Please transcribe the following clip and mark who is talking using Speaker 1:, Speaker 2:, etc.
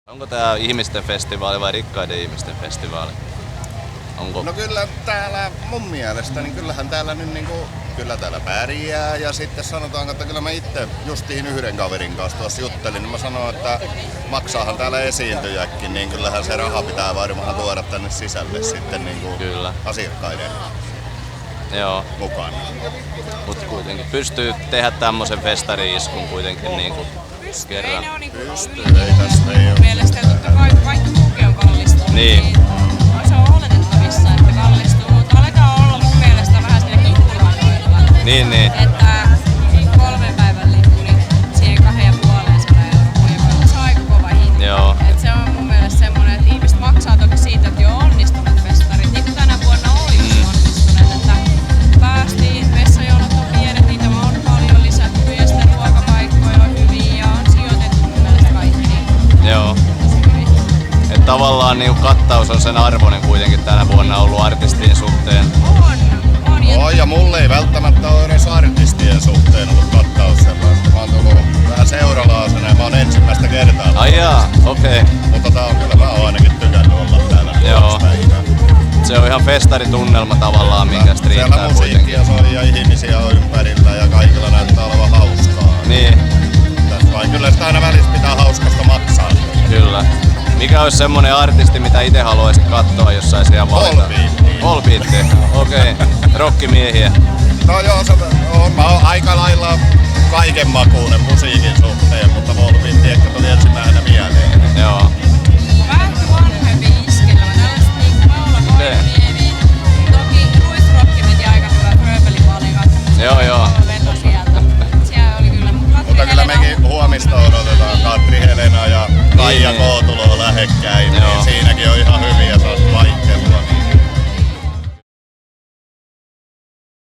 Speaker 1: Onko tää ihmisten festivaali vai rikkaiden ihmisten festivaali? Onko?
Speaker 2: No kyllä täällä mun mielestä, niin kyllähän täällä nyt kyllä täällä pärjää ja sitten sanotaan, että kyllä mä itse justiin yhden kaverin kanssa tuossa juttelin, niin mä sanoin, että maksaahan täällä esiintyjäkin, niin kyllähän se raha pitää varmaan tuoda tänne sisälle sitten
Speaker 1: Kyllä.
Speaker 2: asiakkaiden
Speaker 1: mukaan. Mut kuitenkin pystyy tehdä tämmösen festari-iskun kuitenkin kerran.
Speaker 2: Pystyy, ei tästä ei ole.
Speaker 3: Mielestäni totta kai kaikki muukin on kallistunut.
Speaker 1: Niin.
Speaker 3: Se on oletettavissa, että kallistuu, mutta aletaan olla mun mielestä vähän siinä kippurahoilla.
Speaker 1: Niin.
Speaker 3: Että 3 päivän lippu, niin siihen 250 €, se on aika kova hinta.
Speaker 1: Joo.
Speaker 3: Et se on mun mielestä semmonen, että ihmiset maksaa toki siitä, että jo onnistuneet festarit, niin kuin tänä vuonna oli onnistuneet, että päästiin, vessajonot on pienet, niitä on paljon lisätty ja sitten ruokapaikkoja on hyviä ja on sijoitettu mun mielestä kaikki
Speaker 1: Joo.
Speaker 3: tosi hyvin.
Speaker 1: Et tavallaan kattaus on sen arvoinen kuitenkin tänä vuonna ollut artistien suhteen.
Speaker 2: Ja mulle ei välttämättä ole edes artistien suhteen ollut kattaus sellaista. Mä oon tullut vähän seuralaasena ja mä oon ensimmäistä kertaa.
Speaker 1: Ai jaa, okei.
Speaker 2: Mutta tää on kyllä, mä oon ainakin tykännyt olla täällä.
Speaker 1: Joo. Se on ihan festaritunnelma tavallaan, minkä riittää
Speaker 2: siellä musiikkia soi ja ihmisiä on ympärillä ja kaikilla näyttää olevan hauskaa.
Speaker 1: Niin.
Speaker 2: Vai kyllä sitä aina välissä pitää hauskasta maksaa.
Speaker 1: Kyllä. Mikä olisi semmonen artisti, mitä itse haluaisit katsoa, jos sais ihan valita? Volbeat. Okei. Rockimiehiä.
Speaker 2: No joo, mä oon aika lailla kaiken makuinen musiikin suhteen, mutta Volbeat ehkä tuli ensimmäisenä mieleen.
Speaker 1: Joo.
Speaker 3: Vähän vanhempi iskelmä, tällaiset niinku Paula Koivuniemi. Toki Ruisrock veti aika hyvät Rööpeli-valikat.
Speaker 1: Joo.
Speaker 3: Veto sieltä. Siellä oli kyllä
Speaker 2: Mutta kyllä mekin huomista odotetaan Katri Helena ja Kaija K tuloo lähekkäin.